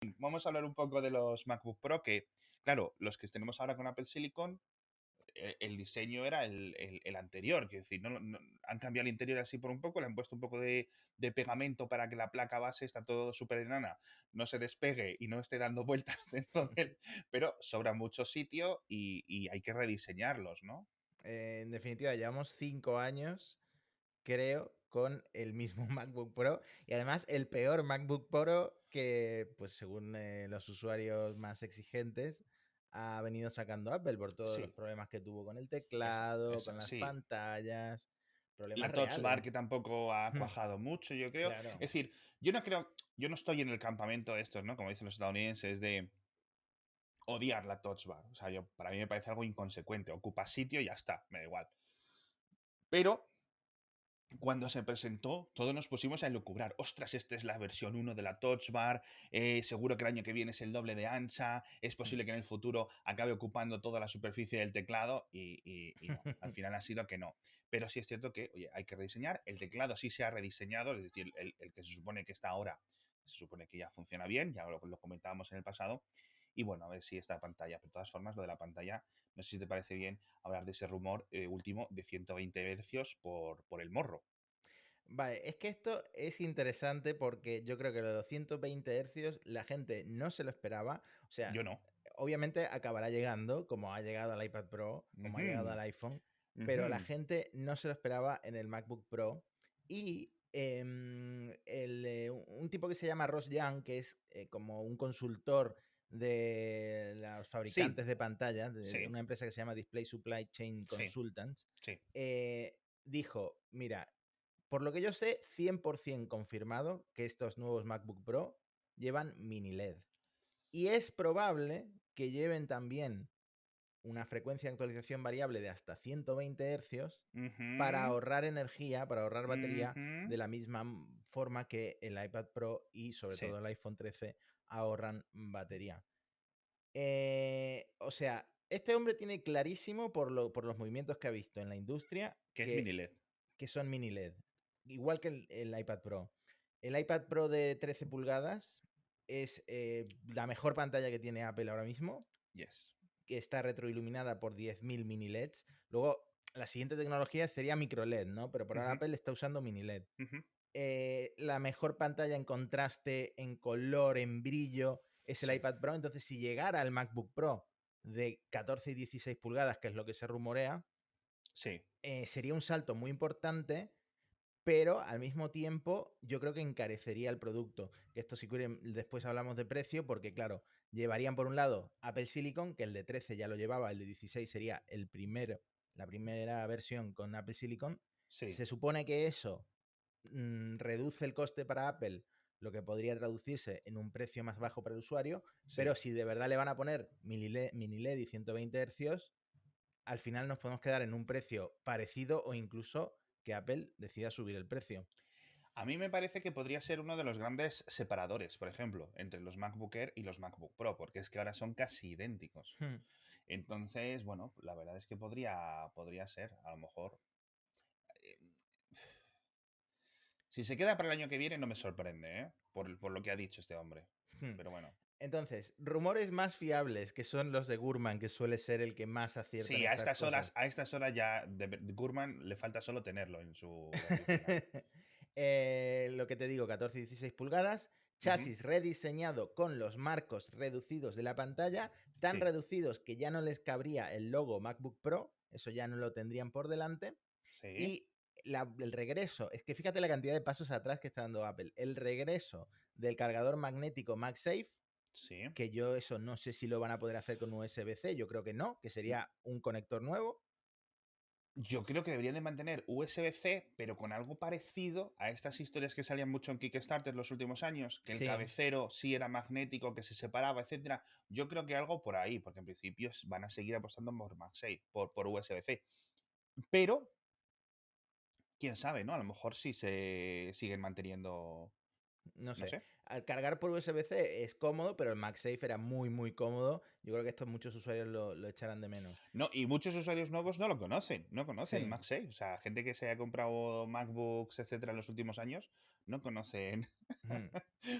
Vamos a hablar un poco de los MacBook Pro, que, claro, los que tenemos ahora con Apple Silicon, el diseño era el anterior, quiero decir, han cambiado el interior así por un poco, le han puesto un poco de pegamento para que la placa base está todo súper enana, no se despegue y no esté dando vueltas dentro de él, pero sobra mucho sitio y hay que rediseñarlos, ¿no? En definitiva, llevamos 5 años, creo, con el mismo MacBook Pro y además el peor MacBook Pro que, pues según los usuarios más exigentes, ha venido sacando Apple por todos los Sí, problemas que tuvo con el teclado, con las sí. pantallas, problemas La Touch Bar reales. que tampoco ha Hmm, cuajado mucho, yo creo. claro. Es decir, yo no estoy en el campamento de estos, ¿no? Como dicen los estadounidenses, de odiar la Touch Bar. O sea, para mí me parece algo inconsecuente. Ocupa sitio y ya está, me da igual. Pero cuando se presentó, todos nos pusimos a elucubrar. Ostras, esta es la versión 1 de la Touch Bar. Seguro que el año que viene es el doble de ancha. Es Hmm. posible que en el futuro acabe ocupando toda la superficie del teclado. Y no, al final ha sido que no. Pero sí es cierto que, oye, hay que rediseñar. El teclado sí se ha rediseñado, es decir, el que se supone que está ahora, se supone que ya funciona bien, ya lo comentábamos en el pasado. Y bueno, a ver si esta pantalla, pero de todas formas, lo de la pantalla, no sé si te parece bien hablar de ese rumor último de 120 hercios por el morro. Vale, es que esto es interesante porque yo creo que lo de los 120 hercios la gente no se lo esperaba. O sea, Yo no. obviamente acabará llegando, como ha llegado al iPad Pro, como ha llegado Ujú, al iPhone, pero la ujú. gente no se lo esperaba en el MacBook Pro. Y un tipo que se llama Ross Young, que es como un consultor de los Sí, fabricantes de pantallas, de sí, una empresa que se llama Display Supply Chain sí, Consultants, sí. dijo, mira, por lo que yo sé, 100% confirmado que estos nuevos MacBook Pro llevan mini LED. Y es probable que lleven también una frecuencia de actualización variable de hasta 120 hercios para Ujú, ahorrar energía, para ahorrar batería, ujú. de la misma forma que el iPad Pro y sobre Sí, todo el iPhone 13 ahorran batería. O sea, este hombre tiene clarísimo por los movimientos que ha visto en la industria que es mini LED. que son mini LED, igual que el iPad Pro. El iPad Pro de 13 pulgadas es la mejor pantalla que tiene Apple ahora mismo, Yes. que está retroiluminada por 10.000 mini LEDs. Luego, la siguiente tecnología sería micro LED, ¿no? Pero por ahora Ujú, Apple está usando mini LED. ujú. La mejor pantalla en contraste, en color, en brillo, es el Sí, iPad Pro. Entonces, si llegara al MacBook Pro de 14 y 16 pulgadas, que es lo que se rumorea, sí. sería un salto muy importante, pero al mismo tiempo yo creo que encarecería el producto. Que esto si quieren después hablamos de precio, porque claro, llevarían por un lado Apple Silicon, que el de 13 ya lo llevaba, el de 16 sería la primera versión con Apple Silicon. Sí, Se supone que eso reduce el coste para Apple, lo que podría traducirse en un precio más bajo para el usuario, sí. pero si de verdad le van a poner mini LED y 120 hercios, al final nos podemos quedar en un precio parecido o incluso que Apple decida subir el precio. A mí me parece que podría ser uno de los grandes separadores, por ejemplo, entre los MacBook Air y los MacBook Pro, porque es que ahora son casi idénticos. Hmm. Entonces, bueno, la verdad es que podría ser, a lo mejor. eh, Si se queda para el año que viene, no me sorprende, ¿eh? Por lo que ha dicho este hombre. Hmm. Pero bueno. Entonces, rumores más fiables, que son los de Gurman, que suele ser el que más acierta en Sí, estas cosas. a estas horas ya de Gurman le falta solo tenerlo en su oficina. Lo que te digo, 14 y 16 pulgadas, Ujú, chasis rediseñado con los marcos reducidos de la pantalla, tan sí, reducidos que ya no les cabría el logo MacBook Pro, eso ya no lo tendrían por delante, sí, y el regreso, es que fíjate la cantidad de pasos atrás que está dando Apple, el regreso del cargador magnético MagSafe, sí. que yo eso no sé si lo van a poder hacer con USB-C, yo creo que no, que sería un conector nuevo. Yo creo que deberían de mantener USB-C, pero con algo parecido a estas historias que salían mucho en Kickstarter los últimos años, que el Sí, cabecero sí era magnético, que se separaba, etcétera. Yo creo que algo por ahí, porque en principio van a seguir apostando por MagSafe, por USB-C. Pero, quién sabe, ¿no? A lo mejor sí se siguen manteniendo, no no sé. sé. Al cargar por USB-C es cómodo, pero el MagSafe era muy, muy cómodo. Yo creo que esto muchos usuarios lo echarán de menos. No, y muchos usuarios nuevos no lo conocen, no conocen Sí. MagSafe. O sea, gente que se haya comprado MacBooks, etcétera, en los últimos años, no conocen Ujú. una de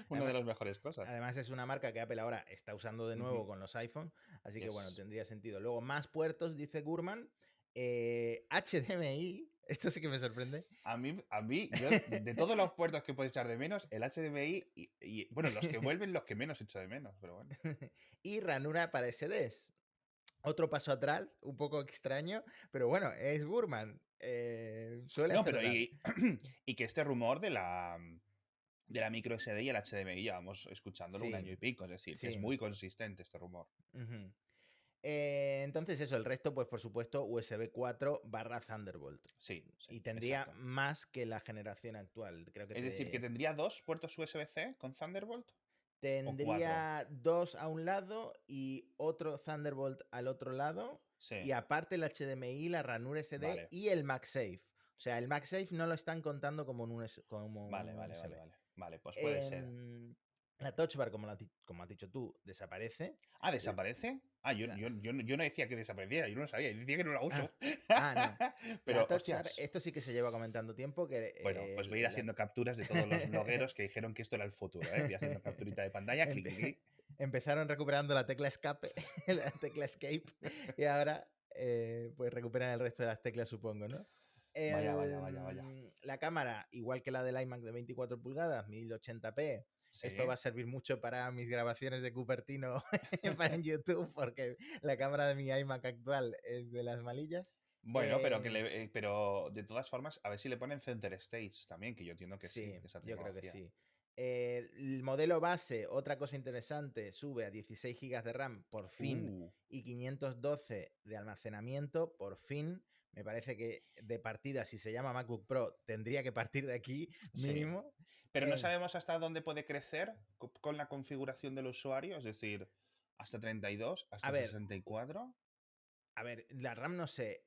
Además, las mejores cosas. además es una marca que Apple ahora está usando de nuevo Ujú. con los iPhone, así que bueno, Yes. tendría sentido. Luego, más puertos, dice Gurman. HDMI, esto sí que me sorprende. Yo, de todos los puertos que puedes echar de menos, el HDMI bueno, los que vuelven, los que menos echo de menos, pero bueno. Y ranura para SDs. Otro paso atrás, un poco extraño, pero bueno, es Gurman. Suele No, pero acertar. y que este rumor de la micro SD y el HDMI llevamos escuchándolo un Sí, año y pico, es decir, que es sí. muy consistente este rumor. Ujú. Entonces eso, el resto, pues por supuesto, USB 4 barra Thunderbolt. Sí, sí, Y tendría exacto. más que la generación actual. Creo que Es decir, que tendría dos puertos USB-C con Thunderbolt o cuatro. tendría dos a un lado y otro Thunderbolt al otro lado. Sí, Y aparte el HDMI, la ranura SD vale, y el MagSafe. O sea, el MagSafe no lo están contando como vale, un vale, vale, USB. vale. Vale, pues puede ser. Em, la Touch Bar, como has dicho tú, desaparece. Ah, L- ¿desaparece? Ah, yo, la- yo, yo, no yo no decía que desapareciera, yo no lo sabía, yo decía que no la ah, uso. no. La Pero, Touch Bar, hostias. esto sí que se lleva comentando tiempo, que Bueno, pues voy a ir haciendo capturas de todos los blogueros que dijeron que esto era el futuro, ¿eh? Voy haciendo capturita de pantalla, clic, clic, Empe- clic. empezaron recuperando la tecla escape, la tecla escape, y ahora pues recuperan el resto de las teclas, supongo, ¿no? Vaya, vaya, vaya, vaya. La cámara, igual que la del iMac de 24 pulgadas, 1080p. Esto va Sí. a servir mucho para mis grabaciones de Cupertino para en YouTube, porque la cámara de mi iMac actual es de las malillas. Bueno, Eh, pero de todas formas, a ver si le ponen Center Stage también, que yo entiendo que sí, Sí, esa yo creo que tecnología. sí. El modelo base, otra cosa interesante, sube a 16 GB de RAM por fin Uh, y 512 de almacenamiento por fin. Me parece que de partida, si se llama MacBook Pro, tendría que partir de aquí sí. mínimo. Pero no Eh, sabemos hasta dónde puede crecer con la configuración del usuario, es decir, hasta 32, a hasta ver, 64. la RAM no sé,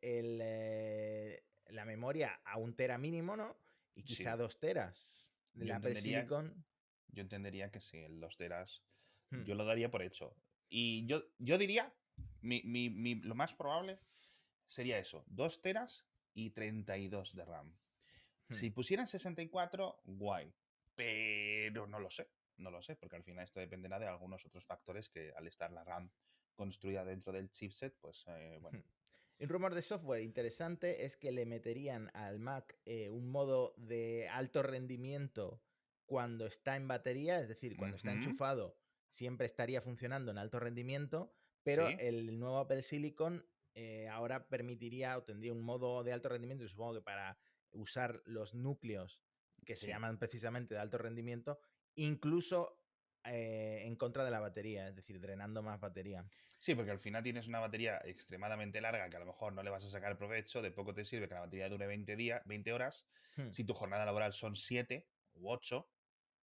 la memoria a 1 tera mínimo, ¿no? Y quizá Sí, 2 teras. yo La Apple entendería, Silicon. yo entendería que sí, el 2 teras, hmm, yo lo daría por hecho. Y yo diría, lo más probable sería eso, 2 teras y 32 de RAM. hmm. Si pusieran 64, guay. Pero no lo sé. No lo sé, porque al final esto dependerá de algunos otros factores que al estar la RAM construida dentro del chipset, pues bueno. Un rumor de software interesante es que le meterían al Mac un modo de alto rendimiento cuando está en batería, es decir, cuando está Ujú. enchufado siempre estaría funcionando en alto rendimiento, pero Sí, el nuevo Apple Silicon ahora permitiría o tendría un modo de alto rendimiento, y supongo que para usar los núcleos que se sí. llaman precisamente de alto rendimiento, incluso en contra de la batería, es decir, drenando más batería. Sí, porque al final tienes una batería extremadamente larga que a lo mejor no le vas a sacar provecho, de poco te sirve que la batería dure 20 días, 20 horas. Hmm, Si tu jornada laboral son 7 u 8,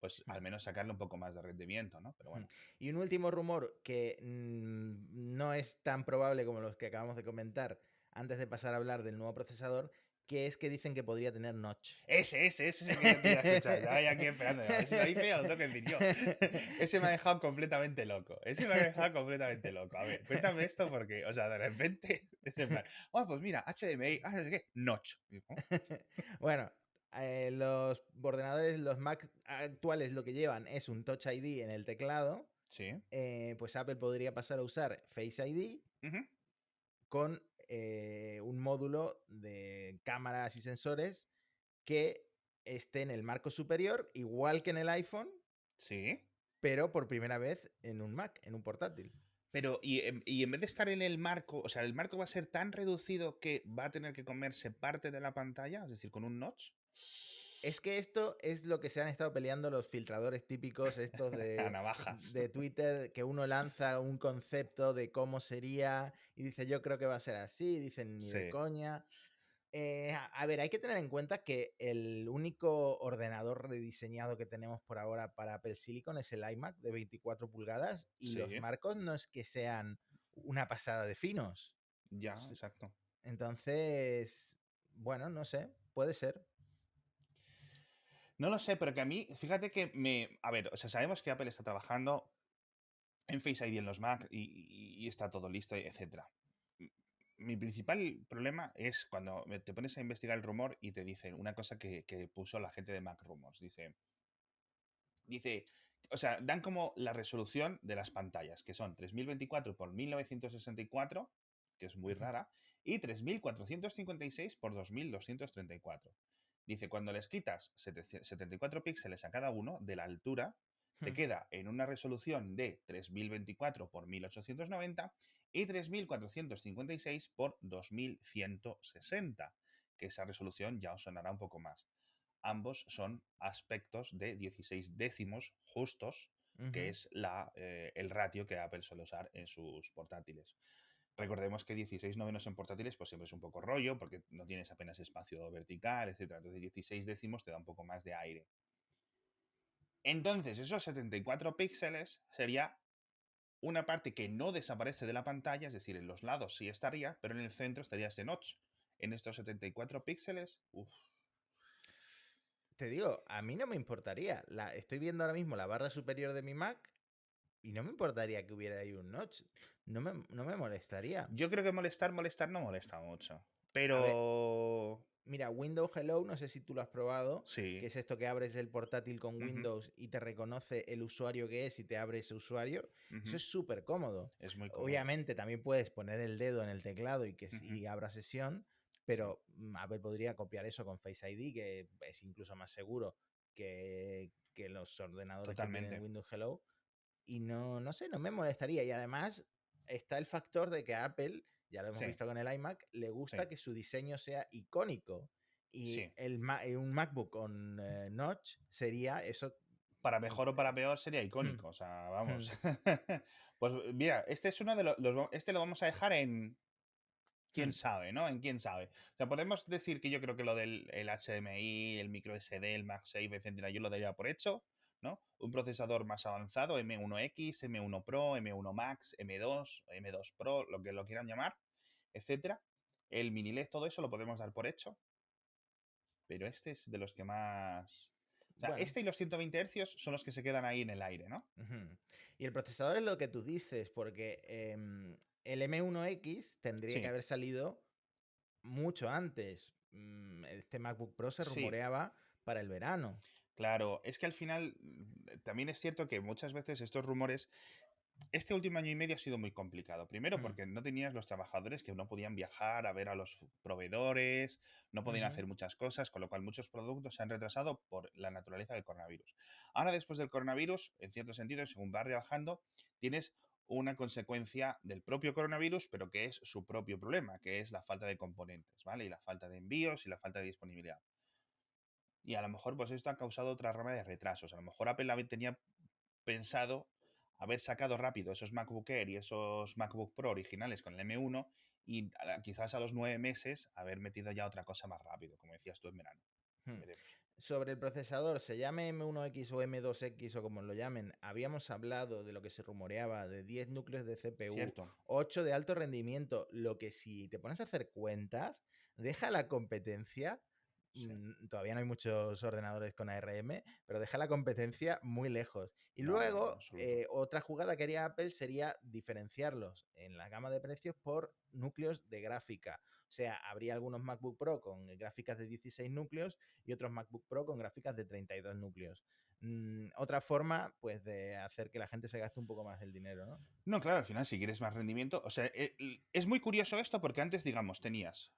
pues hmm. al menos sacarle un poco más de rendimiento, ¿no? Pero Ujú. bueno. Y un último rumor que no es tan probable como los que acabamos de comentar antes de pasar a hablar del nuevo procesador, que es que dicen que podría tener notch. Ese es el que yo quería escuchar. Ya vaya aquí esperando. A ver si lo dice o lo tengo que decir yo. Ese me ha dejado completamente loco. Ese me ha dejado completamente loco. A ver, cuéntame esto porque, o sea, de repente es en plan, oh, pues mira, HDMI, no sé qué, notch. Y digo, "Oh, Bueno, los ordenadores, los Mac actuales lo que llevan es un Touch ID en el teclado, sí, pues Apple podría pasar a usar Face ID ujú, con un módulo de cámaras y sensores que esté en el marco superior, igual que en el iPhone, sí. pero por primera vez en un Mac, en un portátil. Pero, y en vez de estar en el marco, o sea, el marco va a ser tan reducido que va a tener que comerse parte de la pantalla, es decir, con un notch, Es que esto es lo que se han estado peleando los filtradores típicos estos a de, navajas. de Twitter, que uno lanza un concepto de cómo sería y dice yo creo que va a ser así, dicen ni de Sí, coña. A ver, hay que tener en cuenta que el único ordenador rediseñado que tenemos por ahora para Apple Silicon es el iMac de 24 pulgadas y los sí, marcos no es que sean una pasada de finos. ya, S- exacto. Entonces, bueno, no sé, puede ser. No lo sé, pero que a mí, fíjate que me. A ver, o sea, sabemos que Apple está trabajando en Face ID en los Mac y está todo listo, etcétera. mi principal problema es cuando te pones a investigar el rumor y te dicen una cosa que puso la gente de Mac Rumors. Dice, o sea, dan como la resolución de las pantallas, que son 3024 por 1964, que es muy Ujú, rara, y 3456 por 2234. Dice, cuando les quitas 74 píxeles a cada uno de la altura, te ujú. queda en una resolución de 3024 por 1890 y 3456 por 2160, que esa resolución ya os sonará un poco más. Ambos son aspectos de 16 décimos justos, que Ujú. es el ratio que Apple suele usar en sus portátiles. Recordemos que 16 novenos en portátiles pues siempre es un poco rollo porque no tienes apenas espacio vertical, etcétera. Entonces 16 décimos te da un poco más de aire. Entonces esos 74 píxeles sería una parte que no desaparece de la pantalla, es decir, en los lados sí estaría, pero en el centro estaría ese notch. En estos 74 píxeles, uff, Te digo, a mí no me importaría. Estoy viendo ahora mismo la barra superior de mi Mac y no me importaría que hubiera ahí un notch. No me molestaría. yo creo que molestar no molesta mucho. A ver, Pero mira, Windows Hello, no sé si tú lo has probado, que sí, es esto que abres el portátil con ujú, Windows y te reconoce el usuario que es y te abre ese usuario. Eso ujú, es súper cómodo. es muy cómodo. Obviamente también puedes poner el dedo en el teclado Ujú, y abra sesión, sí, pero Apple podría copiar eso con Face ID, que es incluso más seguro que los ordenadores que tienen totalmente. Windows Hello. Y no sé, no me molestaría. Y además está el factor de que a Apple, ya lo hemos Sí, visto con el iMac, le sí, gusta que su diseño sea icónico. Y sí. un MacBook con notch sería eso. Para mm, mejor o para eh, peor sería hmm, icónico. O sea, vamos. hmm, Pues mira, este es uno de este lo vamos a dejar en quién hmm. sabe, ¿no? En quién sabe. O sea, podemos decir que yo creo que lo del el HDMI, el micro SD, el MagSafe, etcétera, yo lo daría por hecho, ¿no? Un procesador más avanzado, M1X, M1 Pro, M1 Max, M2, M2 Pro, lo que lo quieran llamar, etcétera. El mini LED, todo eso lo podemos dar por hecho, pero este es de los que más. O sea, Bueno, este y los 120 hercios son los que se quedan ahí en el aire, ¿no? ujú. Y el procesador es lo que tú dices, porque el M1X tendría que Sí, haber salido mucho antes. Este MacBook Pro se sí, rumoreaba para el verano. claro. Es que al final también es cierto que muchas veces estos rumores. Este último año y medio ha sido muy complicado. Primero Hmm, porque no tenías los trabajadores que no podían viajar a ver a los proveedores, no podían ujú, hacer muchas cosas, con lo cual muchos productos se han retrasado por la naturaleza del coronavirus. Ahora, después del coronavirus, en cierto sentido, según va rebajando, tienes una consecuencia del propio coronavirus, pero que es su propio problema, que es la falta de componentes, ¿vale? Y la falta de envíos y la falta de disponibilidad. Y a lo mejor, pues esto ha causado otra rama de retrasos. A lo mejor Apple tenía pensado haber sacado rápido esos MacBook Air y esos MacBook Pro originales con el M1 y quizás a los 9 meses haber metido ya otra cosa más rápido, como decías tú en verano. hmm. Veremos. Sobre el procesador, se llame M1X o M2X o como lo llamen, habíamos hablado de lo que se rumoreaba de 10 núcleos de CPU, Cierto. 8 de alto rendimiento, lo que si te pones a hacer cuentas, deja la competencia, Sí. todavía no hay muchos ordenadores con ARM, pero deja la competencia muy lejos. Y No, no, no, en luego, absoluto. otra jugada que haría Apple sería diferenciarlos en la gama de precios por núcleos de gráfica. O sea, habría algunos MacBook Pro con gráficas de 16 núcleos y otros MacBook Pro con gráficas de 32 núcleos. Otra forma, pues, de hacer que la gente se gaste un poco más el dinero, ¿no? No, claro, al final, si quieres más rendimiento, o sea, es muy curioso esto porque antes, digamos, tenías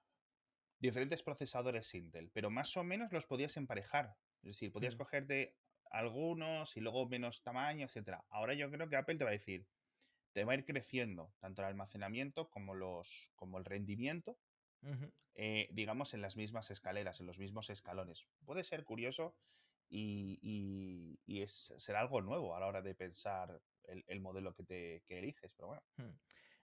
diferentes procesadores Intel, pero más o menos los podías emparejar. Es decir, podías Hmm, cogerte algunos y luego menos tamaño, etcétera. Ahora yo creo que Apple te va a decir, te va a ir creciendo tanto el almacenamiento como el rendimiento, ujú. digamos, en las mismas escaleras, en los mismos escalones. Puede ser curioso y será algo nuevo a la hora de pensar el modelo que eliges, pero bueno. Hmm.